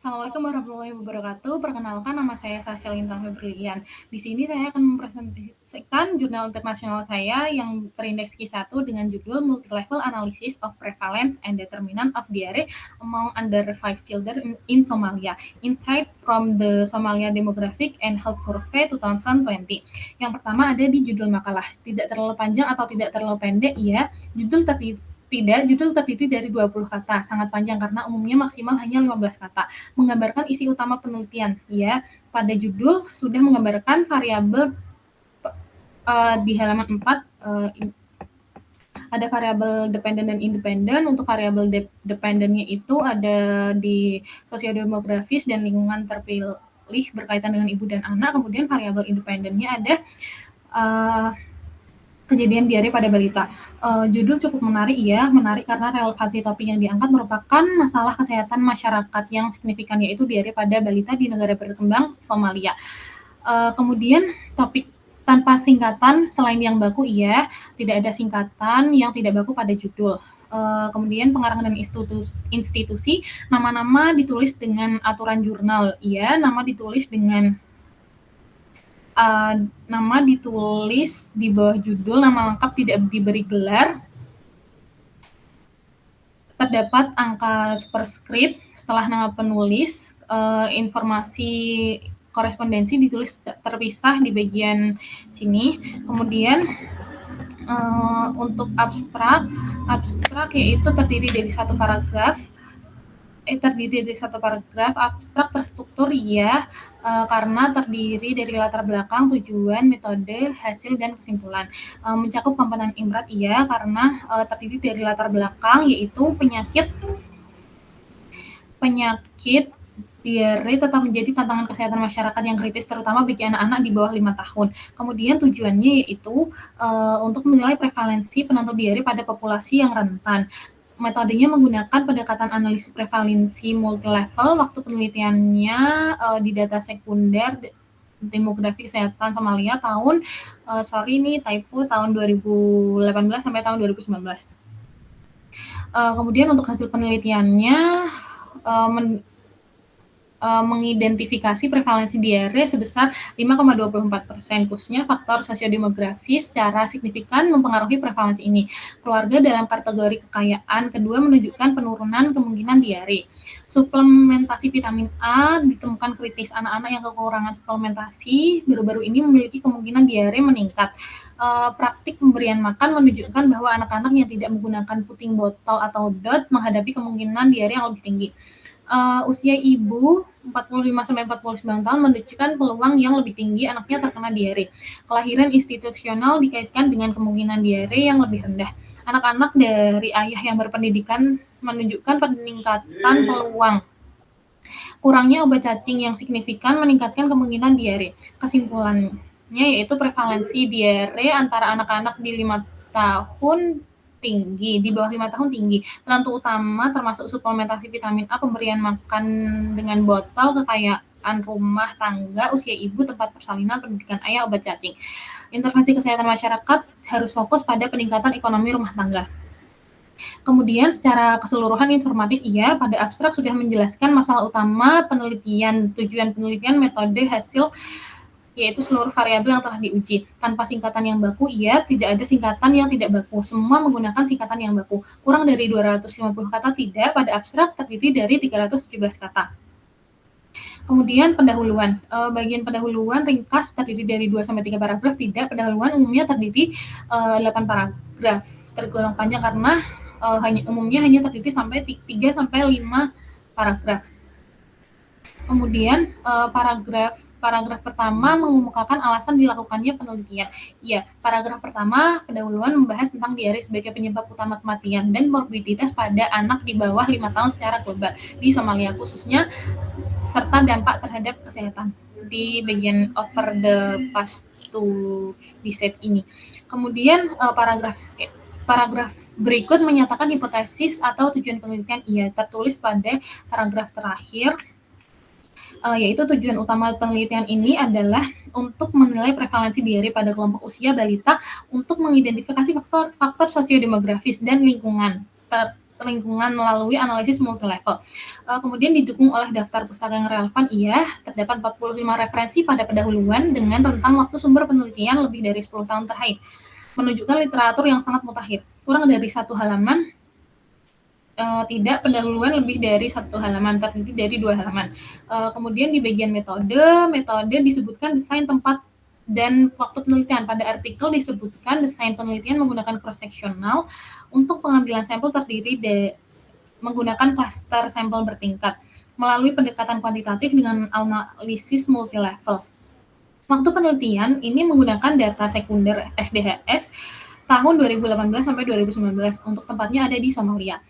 Assalamualaikum warahmatullahi wabarakatuh. Perkenalkan, nama saya Sasha Lintang Febrilian. Di sini saya akan mempresentasikan jurnal internasional saya yang terindeks Q1 dengan judul Multi-Level Analysis of Prevalence and Determinant of Diarrhea Among Under 5 Children in Somalia. Insight from the Somalia Demographic and Health Survey 2020. Yang pertama ada di judul makalah. Tidak terlalu panjang atau tidak terlalu pendek, ya. Judul terdiri dari 20 kata, sangat panjang karena umumnya maksimal hanya 15 kata. Menggambarkan isi utama penelitian, ya. Pada judul sudah menggambarkan variabel di halaman 4, ada variabel dependen dan independen. Untuk variabel dependennya itu ada di sosiodemografis dan lingkungan terpilih berkaitan dengan ibu dan anak. Kemudian variabel independennya ada kejadian diare pada balita. Judul cukup menarik, ya, menarik karena relevansi topik yang diangkat merupakan masalah kesehatan masyarakat yang signifikan, yaitu diare pada balita di negara berkembang Somalia. Kemudian topik tanpa singkatan selain yang baku, ya, tidak ada singkatan yang tidak baku pada judul. Kemudian pengarang dan institusi, nama-nama ditulis dengan aturan jurnal, ya, nama ditulis di bawah judul, nama lengkap tidak diberi gelar. Terdapat angka superscript setelah nama penulis. Informasi korespondensi ditulis terpisah di bagian sini. Kemudian untuk abstrak yaitu terdiri dari satu paragraf. Abstrak terstruktur, ya, karena terdiri dari latar belakang, tujuan, metode, hasil, dan kesimpulan. Mencakup komponen imrat, ya, karena terdiri dari latar belakang, yaitu penyakit diare tetap menjadi tantangan kesehatan masyarakat yang kritis, terutama bagi anak-anak di bawah 5 tahun. Kemudian tujuannya yaitu untuk menilai prevalensi penentu diare pada populasi yang rentan. Metodenya menggunakan pendekatan analisis prevalensi multilevel. Waktu penelitiannya di data sekunder demografi kesehatan Somalia tahun 2018 sampai tahun 2019. Kemudian untuk hasil penelitiannya mengidentifikasi prevalensi diare sebesar 5,24%. Khususnya faktor sosiodemografis secara signifikan mempengaruhi prevalensi ini. Keluarga dalam kategori kekayaan kedua menunjukkan penurunan kemungkinan diare. Suplementasi vitamin A ditemukan kritis. Anak-anak yang kekurangan suplementasi baru-baru ini memiliki kemungkinan diare meningkat. Praktik pemberian makan menunjukkan bahwa anak-anak yang tidak menggunakan puting botol atau DOT menghadapi kemungkinan diare yang lebih tinggi. Usia ibu 45-49 tahun menunjukkan peluang yang lebih tinggi anaknya terkena diare. Kelahiran institusional dikaitkan dengan kemungkinan diare yang lebih rendah. Anak-anak dari ayah yang berpendidikan menunjukkan peningkatan peluang. Kurangnya obat cacing yang signifikan meningkatkan kemungkinan diare. Kesimpulannya yaitu prevalensi diare antara anak-anak di 5 tahun tinggi, di bawah 5 tahun tinggi. Penentu utama termasuk suplementasi vitamin A, pemberian makan dengan botol, kekayaan rumah tangga, usia ibu, tempat persalinan, pendidikan ayah, obat cacing. Intervensi kesehatan masyarakat harus fokus pada peningkatan ekonomi rumah tangga. Kemudian secara keseluruhan informatif, ya, pada abstrak sudah menjelaskan masalah utama penelitian, tujuan penelitian, metode, hasil, yaitu seluruh variabel yang telah diuji. Tanpa singkatan yang baku, ya, tidak ada singkatan yang tidak baku. Semua menggunakan singkatan yang baku. Kurang dari 250 kata tidak, pada abstrak terdiri dari 317 kata. Kemudian pendahuluan. Bagian pendahuluan ringkas terdiri dari 2-3 paragraf. Tidak, pendahuluan umumnya terdiri 8 paragraf. Tergolong panjang karena umumnya hanya terdiri sampai 3-5 paragraf. Kemudian paragraf pertama mengemukakan alasan dilakukannya penelitian. Ya, paragraf pertama pendahuluan membahas tentang diare sebagai penyebab utama kematian dan morbiditas pada anak di bawah 5 tahun secara global di Somalia khususnya, serta dampak terhadap kesehatan di bagian over the past to decade ini. Kemudian paragraf berikut menyatakan hipotesis atau tujuan penelitian. Ia tertulis pada paragraf terakhir, yaitu tujuan utama penelitian ini adalah untuk menilai prevalensi diare pada kelompok usia balita untuk mengidentifikasi faktor sosiodemografis dan lingkungan lingkungan melalui analisis multilevel. Kemudian didukung oleh daftar pustaka yang relevan, iya, terdapat 45 referensi pada pendahuluan dengan rentang waktu sumber penelitian lebih dari 10 tahun terakhir, menunjukkan literatur yang sangat mutakhir. Kurang dari 1 halaman, tidak pendahuluan lebih dari 1 halaman, terdiri dari 2 halaman. Kemudian di bagian metode disebutkan desain tempat dan waktu penelitian. Pada artikel disebutkan desain penelitian menggunakan cross-sectional untuk pengambilan sampel terdiri menggunakan klaster sampel bertingkat melalui pendekatan kuantitatif dengan analisis multilevel. Waktu penelitian ini menggunakan data sekunder SDHS tahun 2018 sampai 2019. Untuk tempatnya ada di Somalia.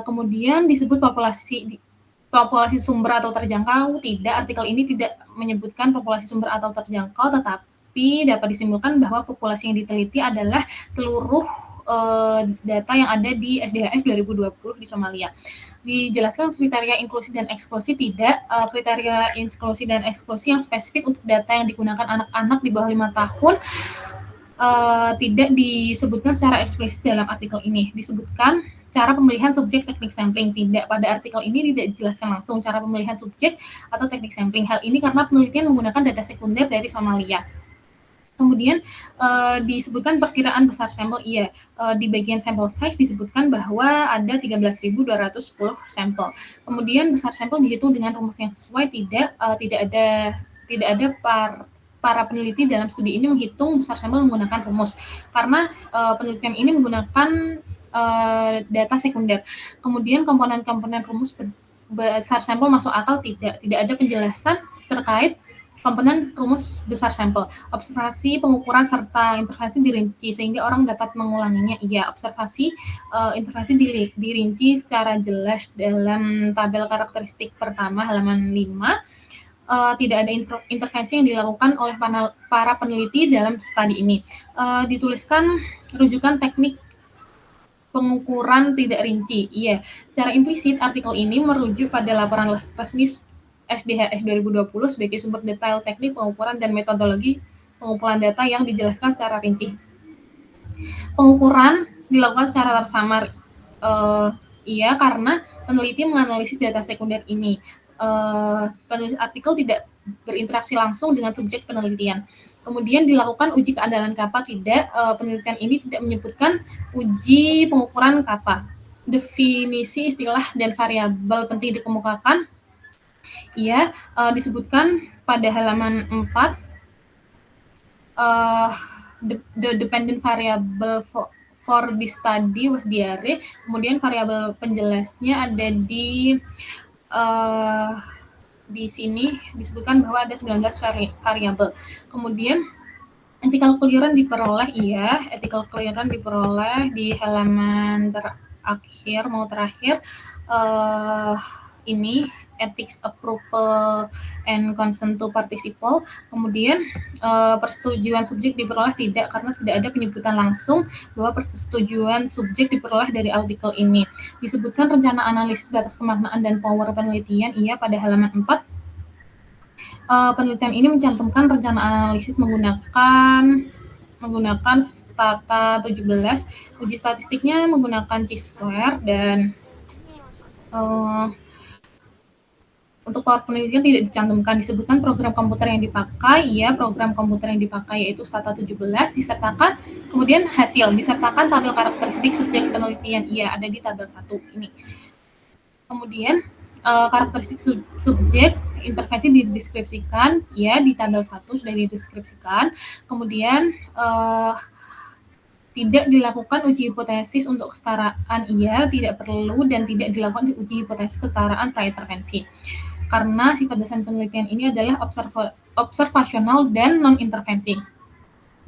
Kemudian disebut populasi sumber atau terjangkau. Tidak, artikel ini tidak menyebutkan populasi sumber atau terjangkau, tetapi dapat disimpulkan bahwa populasi yang diteliti adalah seluruh data yang ada di SDHS 2020 di Somalia. Dijelaskan kriteria inklusi dan eksklusi. Tidak, kriteria inklusi dan eksklusi yang spesifik untuk data yang digunakan anak-anak di bawah 5 tahun tidak disebutkan secara eksplisit dalam artikel ini. Disebutkan cara pemilihan subjek teknik sampling. Tidak, pada artikel ini tidak dijelaskan langsung cara pemilihan subjek atau teknik sampling. Hal ini karena penelitian menggunakan data sekunder dari Somalia. Kemudian disebutkan perkiraan besar sampel. Iya, di bagian sample size disebutkan bahwa ada 13.210 sampel. Kemudian besar sampel dihitung dengan rumus yang sesuai. Tidak ada para peneliti dalam studi ini menghitung besar sampel menggunakan rumus, karena penelitian ini menggunakan data sekunder. Kemudian komponen-komponen rumus besar sampel masuk akal. Tidak ada penjelasan terkait komponen rumus besar sampel. Observasi, pengukuran, serta intervensi dirinci sehingga orang dapat mengulanginya. Iya, observasi, intervensi dirinci secara jelas dalam tabel karakteristik pertama halaman 5. Tidak ada intervensi yang dilakukan oleh para peneliti dalam studi ini. Dituliskan rujukan teknik pengukuran tidak rinci. Iya, secara implisit artikel ini merujuk pada laporan resmi SDHS 2020 sebagai sumber detail teknik pengukuran dan metodologi pengumpulan data yang dijelaskan secara rinci. Pengukuran dilakukan secara tersamar. Iya, karena peneliti menganalisis data sekunder ini. Artikel tidak berinteraksi langsung dengan subjek penelitian. Kemudian dilakukan uji keandalan kappa. Tidak, penelitian ini tidak menyebutkan uji pengukuran kappa. Definisi istilah dan variabel penting dikemukakan. Iya, disebutkan pada halaman 4. The dependent variable for this study was diare. Kemudian variabel penjelasnya ada di sini disebutkan bahwa ada 19 variabel. Kemudian ethical clearance diperoleh. Iya, ethical clearance diperoleh di halaman terakhir. Ini ethics approval and consent to participate. Kemudian persetujuan subjek diperoleh. Tidak, karena tidak ada penyebutan langsung bahwa persetujuan subjek diperoleh dari artikel ini. Disebutkan rencana analisis batas kemaknaan dan power penelitian. Iya, pada halaman 4. Penelitian ini mencantumkan rencana analisis menggunakan Stata 17. Uji statistiknya menggunakan chi-square dan untuk power penelitian tidak dicantumkan. Disebutkan program komputer yang dipakai. Iya, program komputer yang dipakai yaitu Stata 17, disertakan kemudian hasil, disertakan tabel karakteristik subjek penelitian. Iya, ada di tabel 1 ini. Kemudian karakteristik subjek intervensi dideskripsikan. Ya, di tabel 1 sudah dideskripsikan. Kemudian tidak dilakukan uji hipotesis untuk kesetaraan. Iya, tidak perlu dan tidak dilakukan uji hipotesis kesetaraan pra-intervensi. Karena sifat desain penelitian ini adalah observasional dan non-intervensi.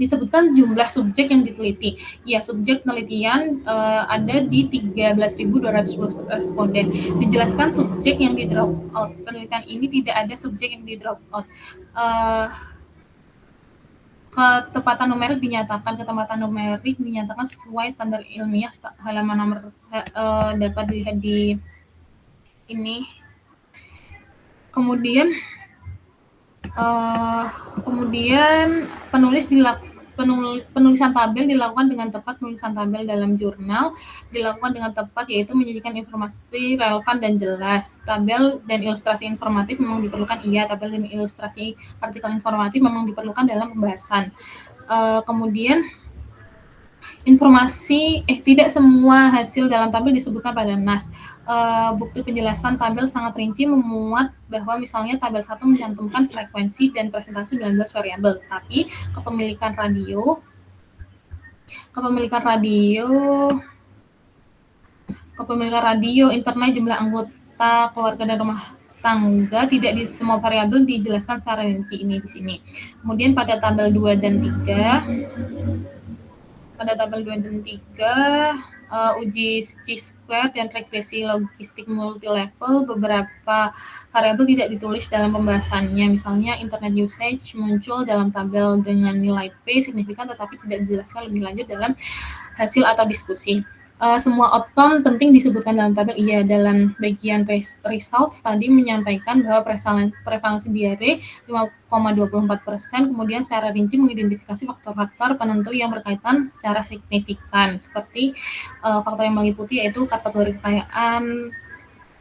Disebutkan jumlah subjek yang diteliti. Ya, subjek penelitian ada di 13.210 responden. Dijelaskan subjek yang di drop out. Penelitian ini tidak ada subjek yang di drop out. Ketepatan numerik dinyatakan sesuai standar ilmiah. Halaman nomor dapat dilihat di ini. Kemudian Penulisan tabel dilakukan dengan tepat. Penulisan tabel dalam jurnal dilakukan dengan tepat, yaitu menyajikan informasi relevan dan jelas. Tabel dan ilustrasi informatif memang diperlukan, iya. Tabel dan ilustrasi artikel informatif memang diperlukan dalam pembahasan. Kemudian tidak semua hasil dalam tabel disebutkan pada nas. Bukti penjelasan tabel sangat rinci memuat bahwa misalnya tabel 1 mencantumkan frekuensi dan presentasi 19 variabel, tapi kepemilikan radio, internet, jumlah anggota keluarga dan rumah tangga, tidak di semua variabel dijelaskan secara rinci ini di sini. Kemudian pada tabel 2 dan 3, uji chi-square dan regresi logistik multilevel, beberapa variabel tidak ditulis dalam pembahasannya. Misalnya internet usage muncul dalam tabel dengan nilai P signifikan tetapi tidak dijelaskan lebih lanjut dalam hasil atau diskusi. Semua outcome penting disebutkan dalam tabel, iya. Dalam bagian results tadi menyampaikan bahwa prevalensi diare 5,24%, kemudian secara rinci mengidentifikasi faktor-faktor penentu yang berkaitan secara signifikan, seperti faktor yang meliputi yaitu kategori kekayaan,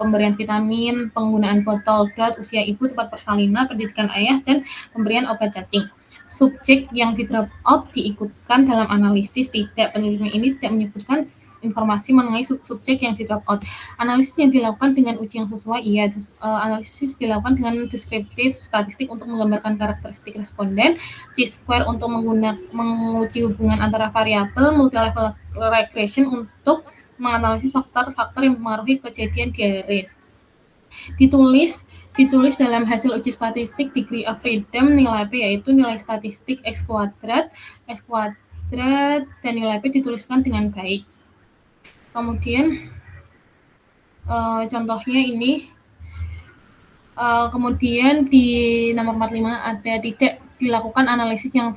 pemberian vitamin, penggunaan botol dot, usia ibu, tempat persalinan, pendidikan ayah, dan pemberian obat cacing. Subjek yang di drop out diikutkan dalam analisis tidak. Penelitian ini tidak menyebutkan informasi mengenai subjek yang di drop out. Analisis yang dilakukan dengan uji yang sesuai, iya. Analisis dilakukan dengan deskriptif statistik untuk menggambarkan karakteristik responden, chi-square untuk menguji hubungan antara variabel, multilevel regression untuk menganalisis faktor-faktor yang mempengaruhi kejadian diare. Ditulis dalam hasil uji statistik degree of freedom nilai P, yaitu nilai statistik X kuadrat, dan nilai P dituliskan dengan baik. Kemudian contohnya ini, kemudian di nomor 45 ada tidak dilakukan analisis yang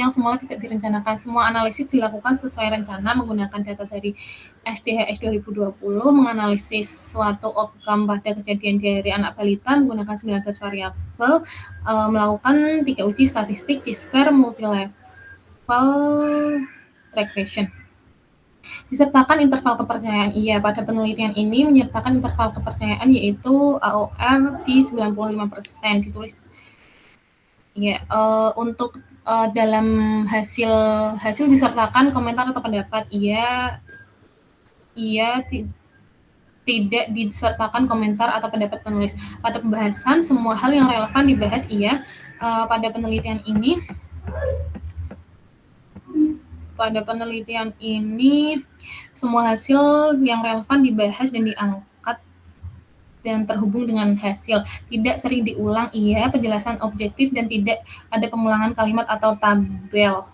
semula tidak direncanakan. Semua analisis dilakukan sesuai rencana menggunakan data dari SDHS 2020, menganalisis suatu outcome pada kejadian diare anak balita menggunakan 19 variabel, melakukan 3 uji statistik chi-square multilevel regression. Disertakan interval kepercayaan, iya. Pada penelitian ini menyertakan interval kepercayaan yaitu AOR di 95%. Ditulis, ya. Untuk dalam hasil disertakan komentar atau pendapat, iya. Tidak disertakan komentar atau pendapat penulis. Pada pembahasan semua hal yang relevan dibahas, iya. Pada penelitian ini semua hasil yang relevan dibahas dan diangkat dan terhubung dengan hasil. Tidak sering diulang, iya. Penjelasan objektif dan tidak ada pengulangan kalimat atau tabel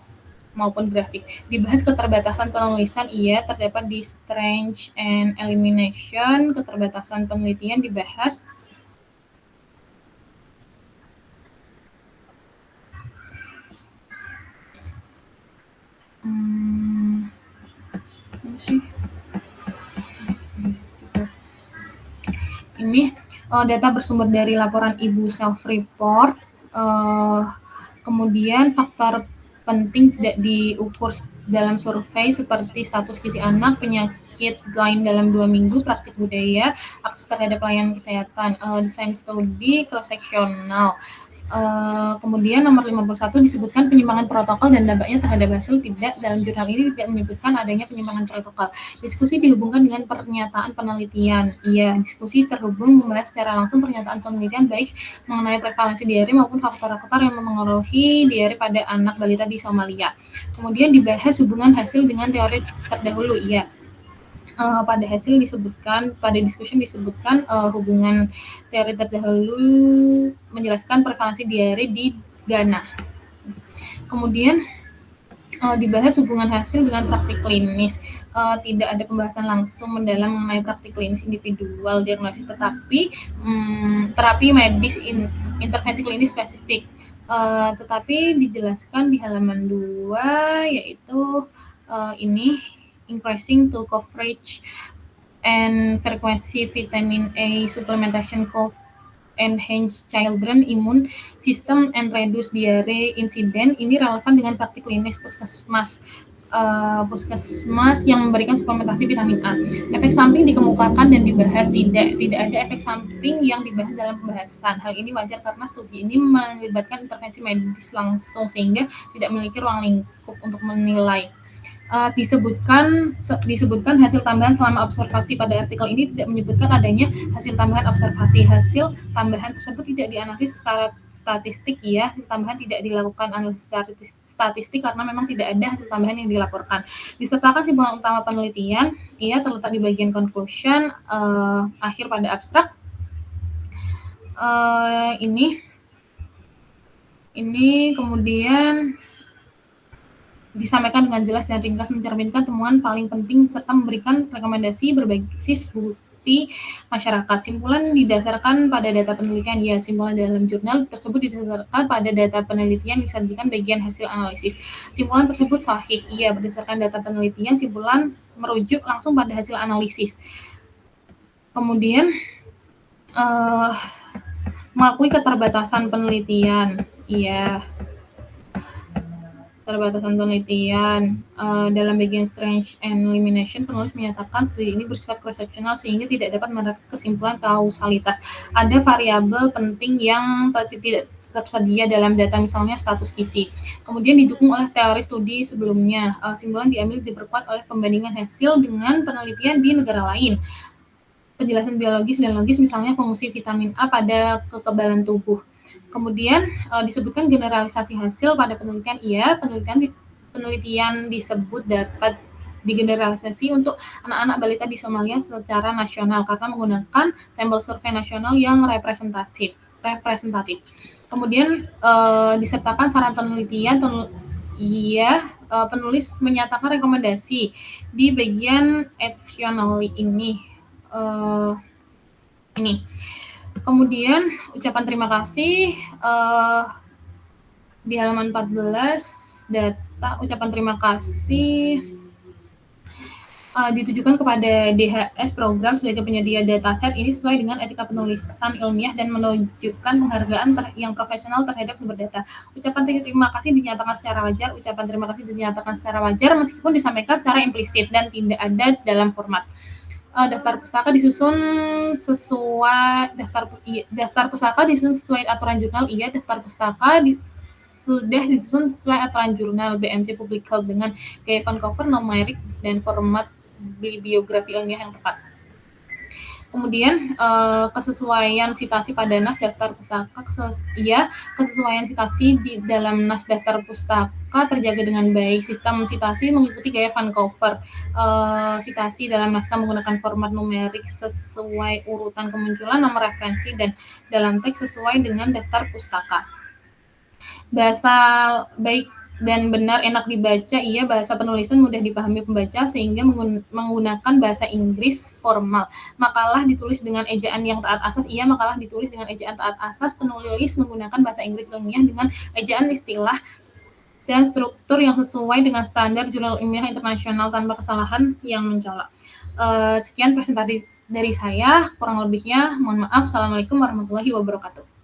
maupun grafik. Dibahas keterbatasan penulisan, iya. Terdapat di strength and elimination. Keterbatasan penelitian dibahas. Ini data bersumber dari laporan Ibu self-report. Kemudian faktor penting tidak diukur dalam survei seperti status gizi anak, penyakit lain dalam 2 minggu, praktik budaya, akses terhadap pelayanan kesehatan, desain studi, cross-sectional. Kemudian nomor 51 disebutkan penyimpangan protokol dan dampaknya terhadap hasil. Tidak, dalam jurnal ini tidak menyebutkan adanya penyimpangan protokol. Diskusi dihubungkan dengan pernyataan penelitian. Iya, diskusi terhubung membahas secara langsung pernyataan penelitian baik mengenai prevalensi diare maupun faktor-faktor yang mempengaruhi diare pada anak balita di Somalia. Kemudian dibahas hubungan hasil dengan teori terdahulu. Iya. Pada diskusi disebutkan hubungan teori terdahulu menjelaskan prevalensi diare di Ghana. Kemudian dibahas hubungan hasil dengan praktik klinis. Tidak ada pembahasan langsung mendalam mengenai praktik klinis individual diagnosis, tetapi terapi medis intervensi klinis spesifik. Tetapi dijelaskan di halaman 2, yaitu ini increasing to coverage and frequency vitamin A supplementation enhance children immune system and reduce diare incident. Ini relevan dengan praktik klinis puskesmas yang memberikan suplementasi vitamin A. Efek samping dikemukakan dan dibahas, tidak ada efek samping yang dibahas dalam pembahasan. Hal ini wajar karena studi ini melibatkan intervensi medis langsung sehingga tidak memiliki ruang lingkup untuk menilai. Disebutkan hasil tambahan selama observasi. Pada artikel ini tidak menyebutkan adanya hasil tambahan observasi. Hasil tambahan tersebut tidak dianalisis secara statistik ya. Hasil tambahan tidak dilakukan analisis statistik karena memang tidak ada hasil tambahan yang dilaporkan. Disertakan simpulan utama penelitian, ia terletak di bagian conclusion akhir pada abstrak. Ini kemudian disampaikan dengan jelas dan ringkas, mencerminkan temuan paling penting serta memberikan rekomendasi berbasis bukti masyarakat. Simpulan didasarkan pada data penelitian. Ya, simpulan dalam jurnal tersebut didasarkan pada data penelitian disajikan bagian hasil analisis. Simpulan tersebut sahih. Iya, berdasarkan data penelitian, simpulan merujuk langsung pada hasil analisis. Kemudian mengakui keterbatasan penelitian. Iya, keterbatasan penelitian. Dalam bagian strength and elimination, penulis menyatakan studi ini bersifat cross-sectional sehingga tidak dapat menarik kesimpulan kausalitas. Ada variabel penting yang tidak tersedia dalam data, misalnya status gizi. Kemudian didukung oleh teori studi sebelumnya. Simpulan diambil diperkuat oleh pembandingan hasil dengan penelitian di negara lain. Penjelasan biologis dan logis, misalnya fungsi vitamin A pada kekebalan tubuh. Kemudian disebutkan generalisasi hasil pada penelitian. Iya, penelitian disebut dapat digeneralisasi untuk anak-anak balita di Somalia secara nasional karena menggunakan sampel survei nasional yang representatif. Kemudian disertakan saran penelitian. Penulis menyatakan rekomendasi di bagian additionally ini. Kemudian ucapan terima kasih di halaman 14, data ucapan terima kasih ditujukan kepada DHS program sebagai penyedia dataset. Ini sesuai dengan etika penulisan ilmiah dan menunjukkan penghargaan yang profesional terhadap sumber data. Ucapan terima kasih dinyatakan secara wajar. Ucapan terima kasih dinyatakan secara wajar meskipun disampaikan secara implisit dan tidak ada dalam format. Daftar pustaka disusun sesuai aturan jurnal. Iya, daftar pustaka sudah disusun sesuai aturan jurnal BMC Public Health dengan gaya font cover, numerik, dan format bibliografi ilmiah yang tepat. Kemudian kesesuaian citasi pada nas daftar pustaka. Kesesuaian citasi di dalam nas daftar pustaka terjaga dengan baik. Sistem citasi mengikuti gaya Vancouver. Citasi dalam naskah menggunakan format numerik sesuai urutan kemunculan nomor referensi dan dalam teks sesuai dengan daftar pustaka. Bahasa baik dan benar, enak dibaca. Iya, bahasa penulisan mudah dipahami pembaca sehingga menggunakan bahasa Inggris formal. Makalah ditulis dengan ejaan yang taat asas. Iya, makalah ditulis dengan ejaan taat asas. Penulis menggunakan bahasa Inggris ilmiah dengan ejaan istilah dan struktur yang sesuai dengan standar jurnal ilmiah internasional tanpa kesalahan yang mencolok. Sekian presentasi dari saya, kurang lebihnya mohon maaf. Assalamualaikum warahmatullahi wabarakatuh.